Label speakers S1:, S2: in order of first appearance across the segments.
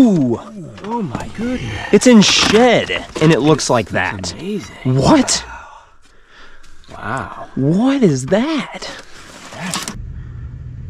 S1: Ooh!
S2: Oh my goodness.
S1: It's in shed, and it looks like that.
S2: That's amazing.
S1: What?
S2: Wow.
S1: What is that?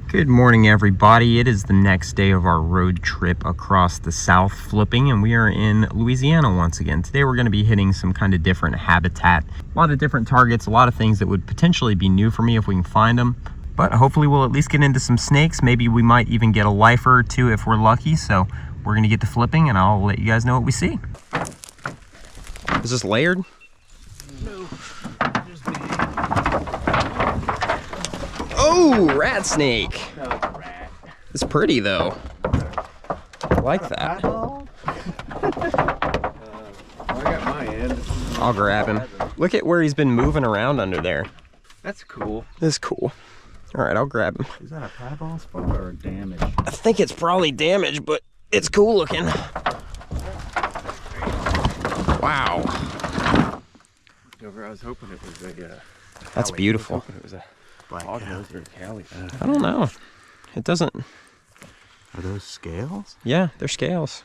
S1: Good morning, everybody. It is the next day of our road trip across the South flipping, and we are in Louisiana once again. Today we're going to be hitting some kind of different habitat. A lot of different targets, a lot of things that would potentially be new for me if we can find them. But hopefully we'll at least get into some snakes. Maybe we might even get a lifer or two if we're lucky. So we're going to get to flipping, and I'll let you guys know what we see. Is this layered?
S2: No.
S1: Oh, rat snake.
S2: No, rat.
S1: It's pretty though. I like that.
S2: I got my end.
S1: I'll grab him. Look at where he's been moving around under there.
S2: That's cool.
S1: That's cool. All right, I'll grab him.
S2: Is that a piebald spot or damage?
S1: I think it's probably damaged, but it's cool looking. Wow.
S2: I was hoping it was a.
S1: That's beautiful.
S2: I was hoping it was a black nose or a Cali.
S1: I don't know. It doesn't.
S3: Are those scales?
S1: Yeah, they're scales.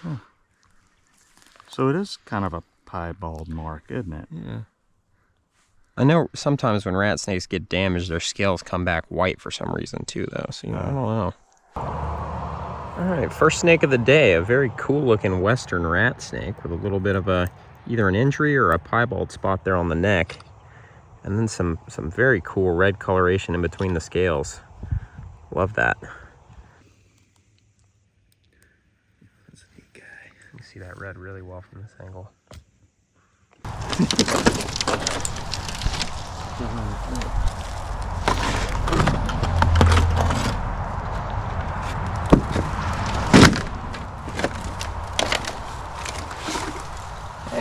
S3: Huh. So it is kind of a piebald mark, isn't it?
S1: Yeah. I know sometimes when rat snakes get damaged, their scales come back white for some reason too, though. So I don't know. All right, first snake of the day, a very cool looking western rat snake with a little bit of either an injury or a piebald spot there on the neck. And then some very cool red coloration in between the scales. Love that. That's a neat guy. You can see that red really well from this angle.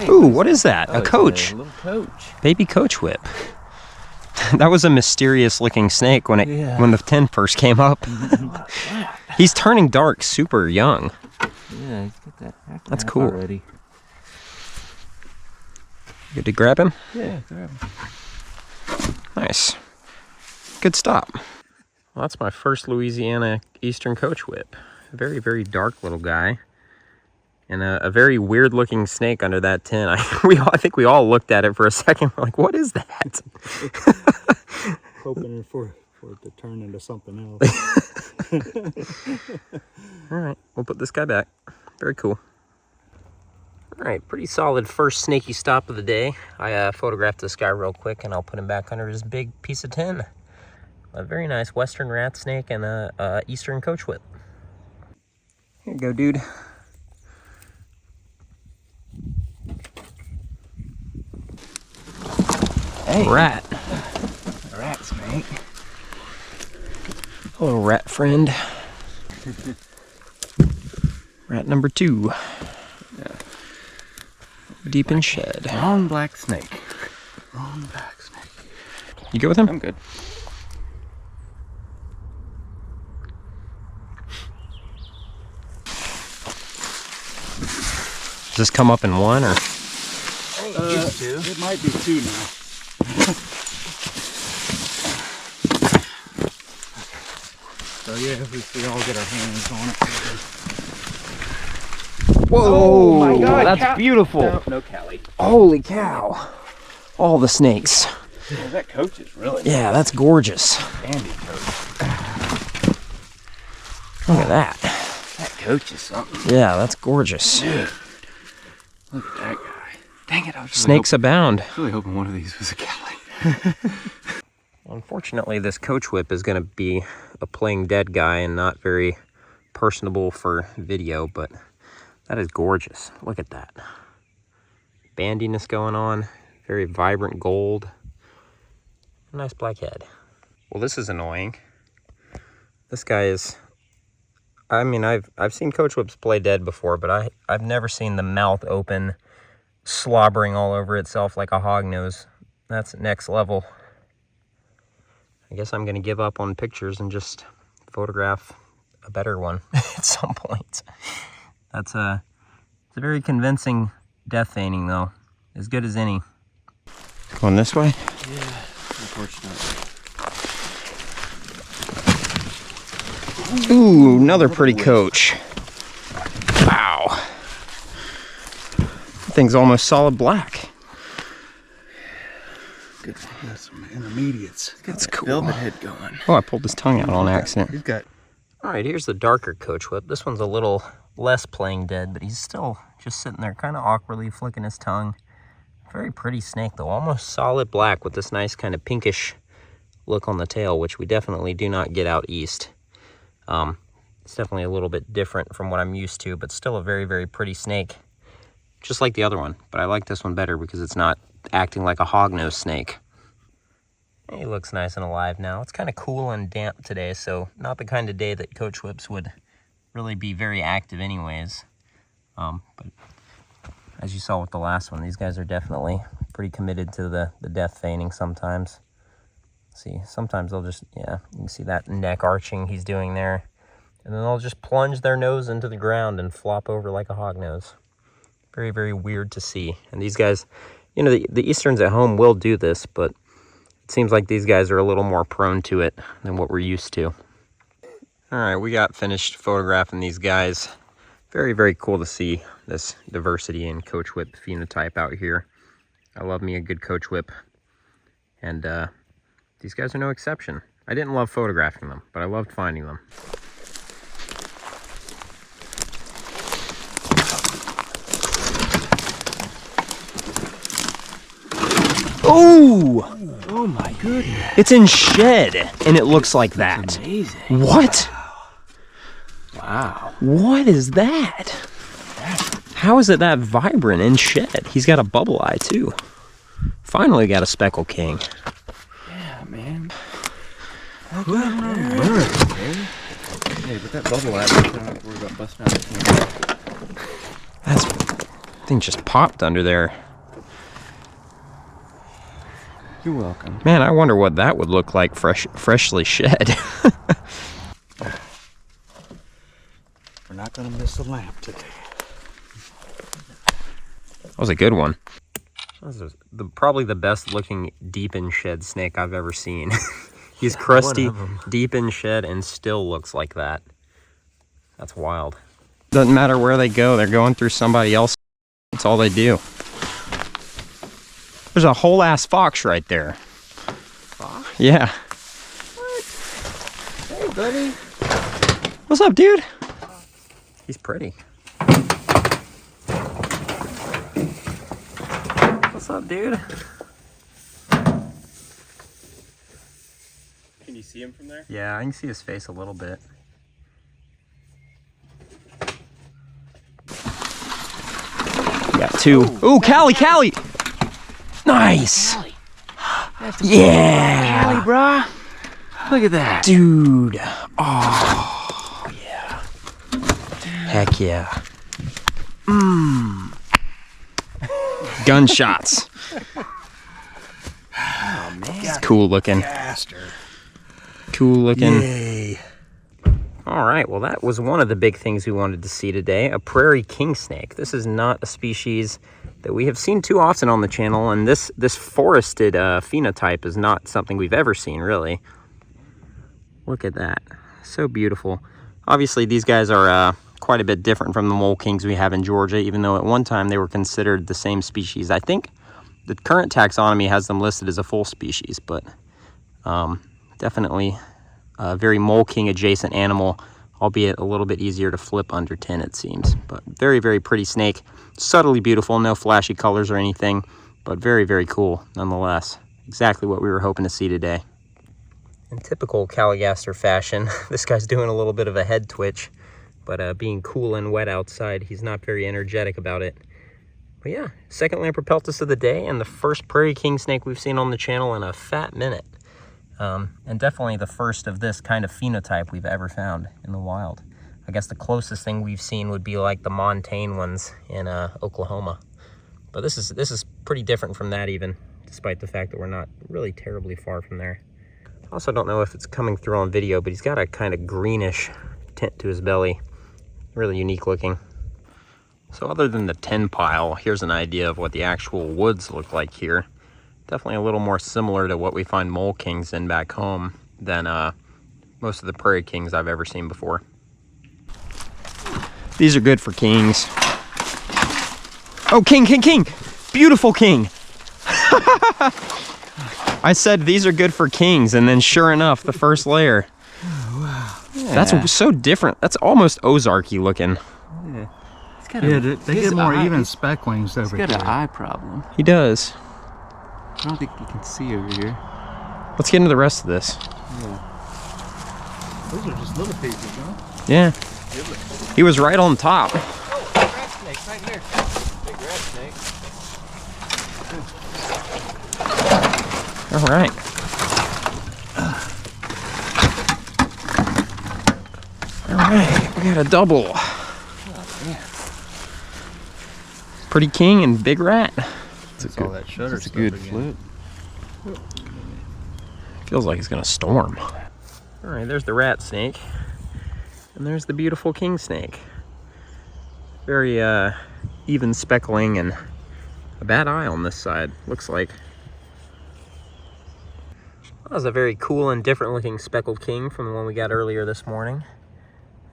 S1: Ooh, what is that? A coach.
S2: A little coach.
S1: Baby Coachwhip. That was a mysterious looking snake when when the tin first came up. He's turning dark super young.
S2: Yeah, he's got that.
S1: That's cool.
S2: Already.
S1: Good to grab him?
S2: Yeah, grab him.
S1: Nice. Good stop. Well, that's my first Louisiana Eastern Coachwhip. Very, very dark little guy. And a very weird looking snake under that tin. I think we all looked at it for a second. We're like, what is that?
S3: Hoping for it to turn into something else.
S1: All right, we'll put this guy back. Very cool. All right, pretty solid first snaky stop of the day. I photographed this guy real quick, and I'll put him back under his big piece of tin. A very nice western rat snake and a Eastern Coachwhip. Here you go, dude.
S2: Hey.
S1: Rat.
S2: A rat snake.
S1: Hello, rat friend. Rat number 2.
S2: Yeah.
S1: Deep in shed.
S2: Long black snake. Long black snake.
S1: You go with him?
S2: I'm good.
S1: Does this come up in one or?
S3: It might be 2 now. So yeah, we all get our hands on it.
S1: Whoa!
S2: Oh my God,
S1: that's beautiful.
S2: No Cali.
S1: Holy cow! All the snakes.
S2: Yeah, that coach is really
S1: Yeah, that's gorgeous.
S2: dandy coach.
S1: Look at that.
S2: That coach is something.
S1: Yeah, that's gorgeous.
S2: Dude, look at that guy. Dang it, I was
S1: Snakes abound.
S2: really hoping one of these was a Cali.
S1: Unfortunately, this Coachwhip is going to be a playing dead guy and not very personable for video, but that is gorgeous. Look at that. Bandiness going on. Very vibrant gold. Nice black head. Well, this is annoying. This guy is... I mean, I've seen Coachwhips play dead before, but I've never seen the mouth open, slobbering all over itself like a hognose. That's next level. I guess I'm going to give up on pictures and just photograph a better one at some point. It's a very convincing death feigning, though. As good as any. Going this way?
S2: Yeah, unfortunately.
S1: Ooh, another pretty coach. thing's almost solid black.
S3: Good. Got some intermediates.
S1: That's cool.
S2: Velvet head going.
S1: Oh, I pulled his tongue out on accident.
S3: He's got.
S1: All right, here's the darker Coachwhip. This one's a little less playing dead, but he's still just sitting there kind of awkwardly flicking his tongue. Very pretty snake though, almost solid black with this nice kind of pinkish look on the tail, which we definitely do not get out east. It's definitely a little bit different from what I'm used to, but still a very, very pretty snake. Just like the other one, but I like this one better because it's not acting like a hognose snake. He looks nice and alive now. It's kind of cool and damp today, so not the kind of day that Coachwhips would really be very active anyways. But as you saw with the last one, these guys are definitely pretty committed to the death feigning sometimes. See, sometimes they'll just, yeah, you can see that neck arching he's doing there. And then they'll just plunge their nose into the ground and flop over like a hognose. Very, very weird to see. And these guys, you know, the Easterns at home will do this, but it seems like these guys are a little more prone to it than what we're used to. All right, we got finished photographing these guys. Very, very cool to see this diversity in Coachwhip phenotype out here. I love me a good Coachwhip. And these guys are no exception. I didn't love photographing them, but I loved finding them. Oh!
S2: Oh my goodness.
S1: It's in shed, and it looks like that.
S2: That's amazing.
S1: What?
S2: Wow.
S1: What is that? How is it that vibrant in shed? He's got a bubble eye, too. Finally got a speckled king.
S2: Yeah, man.
S3: Hey, but that bubble eye, I'm not worried about busting out the camera.
S1: That thing just popped under there.
S2: You're welcome.
S1: Man, I wonder what that would look like freshly shed.
S3: We're not going to miss a lamp today.
S1: That was a good one. This is probably the best looking deep in shed snake I've ever seen. He's crusty, deep in shed, and still looks like that. That's wild. Doesn't matter where they go, they're going through somebody else. That's all they do. There's a whole ass fox right there.
S2: Fox?
S1: Yeah.
S2: What? Hey, buddy.
S1: What's up, dude? He's pretty. What's up, dude?
S3: Can you see him from there?
S1: Yeah, I can see his face a little bit. Got two. Ooh, Callie! Nice! Yeah!
S2: Callie, brah. Look at that.
S1: Dude. Oh, yeah. Heck yeah. Gunshots.
S2: Oh, man.
S1: It's cool looking.
S3: Bastard.
S1: Cool looking.
S3: Yay.
S1: All right, well, that was one of the big things we wanted to see today, a Prairie Kingsnake. This is not a species that we have seen too often on the channel, and this forested phenotype is not something we've ever seen, really. Look at that. So beautiful. Obviously, these guys are quite a bit different from the mole kings we have in Georgia, even though at one time they were considered the same species. I think the current taxonomy has them listed as a full species, but definitely a very mole king adjacent animal, albeit a little bit easier to flip under 10, it seems. But very, very pretty snake. Subtly beautiful, no flashy colors or anything, but very, very cool nonetheless. Exactly what we were hoping to see today. In typical Caligaster fashion, this guy's doing a little bit of a head twitch, but being cool and wet outside, he's not very energetic about it. But yeah, second Lamprepeltis of the day, and the first Prairie Kingsnake we've seen on the channel in a fat minute. And definitely the first of this kind of phenotype we've ever found in the wild. I guess the closest thing we've seen would be like the Montane ones in Oklahoma. But this is pretty different from that even, despite the fact that we're not really terribly far from there. I also don't know if it's coming through on video, but he's got a kind of greenish tint to his belly. Really unique looking. So other than the 10 pile, here's an idea of what the actual woods look like here. Definitely a little more similar to what we find mole kings in back home than most of the prairie kings I've ever seen before. These are good for kings. Oh, king, king, king. Beautiful king. I said these are good for kings, and then sure enough, the first layer.
S2: Oh, wow. Yeah.
S1: That's so different. That's almost Ozarky looking.
S2: Yeah.
S3: They get more even specklings over here.
S2: He's got an eye problem.
S1: He does.
S2: I don't think you can see over here.
S1: Let's get into the rest of this.
S2: Yeah.
S3: Those are just little pieces, huh?
S1: Yeah. He was right on top.
S2: Oh, rat snake right here. Big rat snake.
S1: All right. All right, we got a double.
S2: Oh, yeah.
S1: Pretty king and big rat.
S3: That's all that shutter
S2: That's a
S3: stuff
S2: good
S3: again.
S2: flip.
S1: Feels like it's gonna storm. All right, there's the rat snake. And there's the beautiful king snake. Very even speckling and a bad eye on this side, looks like. That was a very cool and different looking speckled king from the one we got earlier this morning.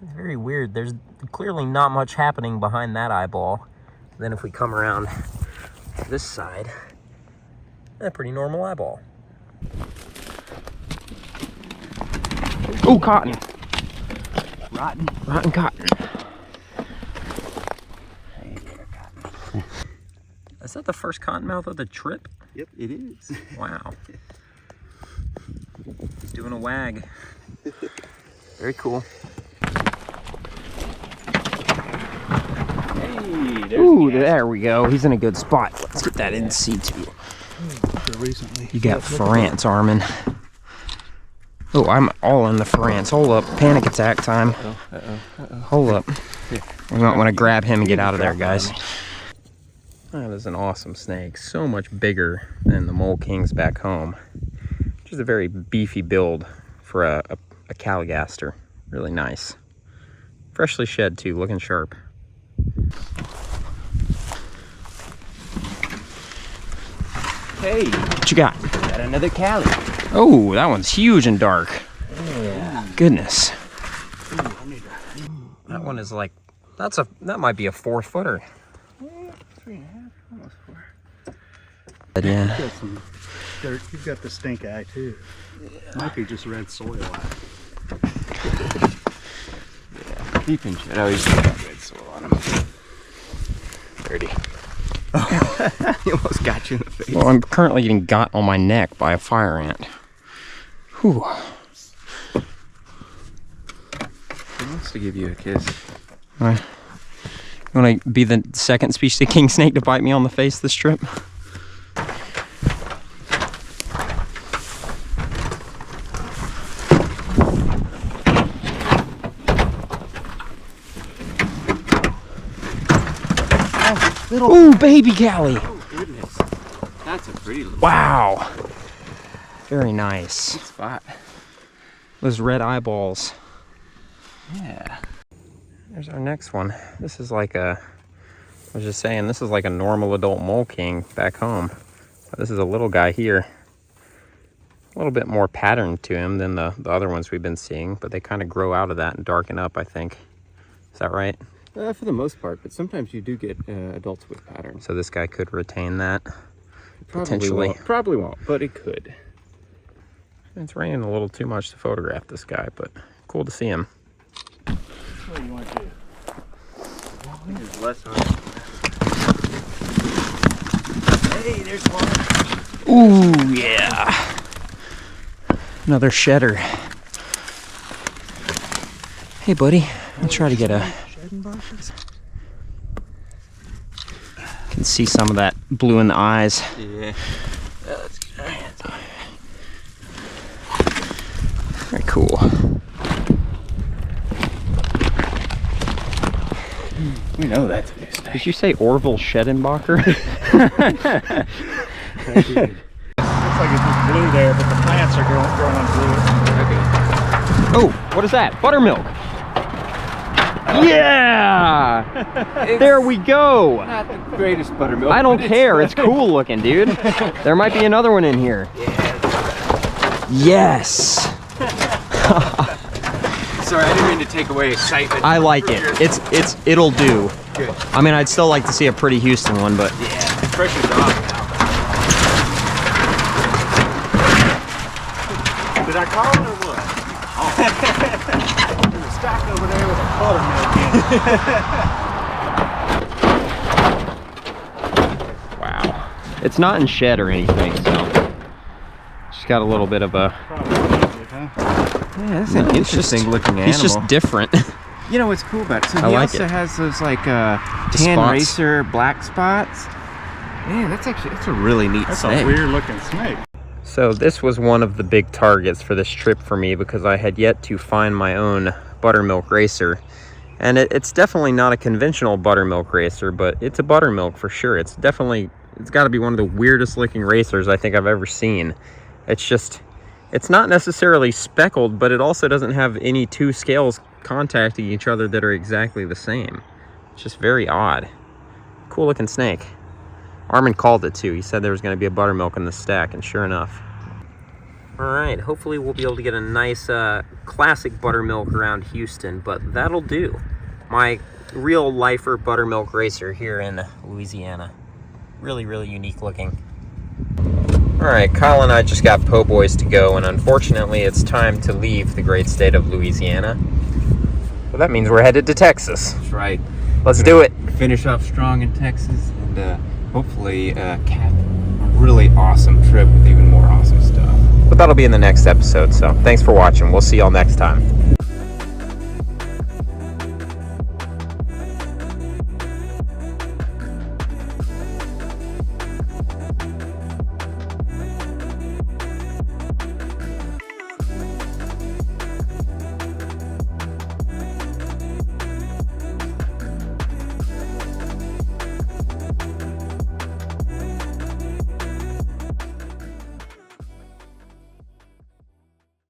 S1: It's very weird. There's clearly not much happening behind that eyeball. Then if we come around to this side, a pretty normal eyeball. Oh, cotton.
S2: Rotten.
S1: Rotten cotton. Is that the first cottonmouth of the trip?
S2: Yep, it is.
S1: Wow. He's doing a wag. Very cool.
S2: Hey,
S1: Ooh, there we go. He's in a good spot. Let's get that in C2.
S3: Recently.
S1: You got Ferrance, Armin. Oh, I'm all in the Ferrance. Hold up. Panic attack time. Hold up. We might want to grab him and get out of there, guys. That is an awesome snake. So much bigger than the mole kings back home. Just a very beefy build for a Caligaster. Really nice. Freshly shed too, looking sharp.
S2: Hey,
S1: What you got?
S2: got another Cali.
S1: Oh, that one's huge and dark.
S2: Yeah.
S1: Goodness. That one is like, that might be a 4-footer.
S2: 3.5, almost 4.
S1: Yeah.
S3: Got some dirt. You've got the stink eye too. Might be just red soil eye.
S2: Yeah, deep in shit. Oh, he's got red soil on him. Dirty. Oh, he almost got you in the face.
S1: Well, I'm currently getting got on my neck by a fire ant. Whew.
S2: He wants to give you a kiss.
S1: You want to be the second species of king snake to bite me on the face this trip? Ooh, baby Callie!
S2: Oh, goodness. That's a pretty little
S1: Wow. Very nice.
S2: spot.
S1: Those red eyeballs.
S2: Yeah.
S1: There's our next one. This is like I was just saying, this is like a normal adult mole king back home. But this is a little guy here. A little bit more pattern to him than the other ones we've been seeing, but they kind of grow out of that and darken up, I think. Is that right?
S2: For the most part, but sometimes you do get adults with patterns.
S1: So this guy could retain that.
S2: Potentially. Probably won't, but it could.
S1: It's raining a little too much to photograph this guy, but cool to see him.
S3: What do you want to do?
S2: There's less on it. Hey, there's one.
S1: Ooh, yeah. Another shedder. Hey, buddy. I'll try to get a... Can see some of that blue in the eyes.
S2: Yeah. Let's get our hands on it.
S1: Very cool.
S2: We know that's a new snake.
S1: Did you say Orville Schedenbacher?
S3: Looks like it's just blue there, but the plants are growing blue.
S1: Oh, what is that? Buttermilk. Yeah! There we go.
S2: Not the greatest buttermilk.
S1: I don't
S2: but
S1: care. It's cool looking, dude. There might be another one in here.
S2: Yeah.
S1: Yes.
S2: Sorry, I didn't mean to take away excitement.
S1: I like it. It'll do.
S2: Good.
S1: I mean, I'd still like to see a pretty Houston one, but
S2: Yeah, pressure's off now.
S3: Did I call it or what? Oh. There's a stack over there with a buttermilk in it.
S1: wow. It's not in shed or anything, so just got a little bit of a.
S2: Yeah, that's an interesting looking animal.
S1: He's just different.
S2: You know what's cool about it? So
S1: I
S2: he
S1: like
S2: also
S1: it.
S2: has those like tan
S1: spots.
S2: racer black spots. Man, that's a really neat
S3: That's
S2: snake.
S3: a weird looking snake.
S1: So this was one of the big targets for this trip for me because I had yet to find my own Buttermilk Racer. And it's definitely not a conventional Buttermilk Racer, but it's a buttermilk for sure. It's got to be one of the weirdest looking racers I think I've ever seen. It's not necessarily speckled, but it also doesn't have any two scales contacting each other that are exactly the same. It's just very odd. Cool looking snake. Armin called it too. He said there was going to be a buttermilk in the stack, and sure enough. All right, hopefully we'll be able to get a nice classic buttermilk around Houston, but that'll do. My real lifer Buttermilk Racer here in Louisiana. Really, really unique looking. All right, Kyle and I just got po' boys to go, and unfortunately it's time to leave the great state of Louisiana. So that means we're headed to Texas.
S2: That's right.
S1: Let's do it.
S2: Finish off strong in Texas and hopefully cap a really awesome trip with even more awesome stuff.
S1: But that'll be in the next episode, so thanks for watching. We'll see y'all next time.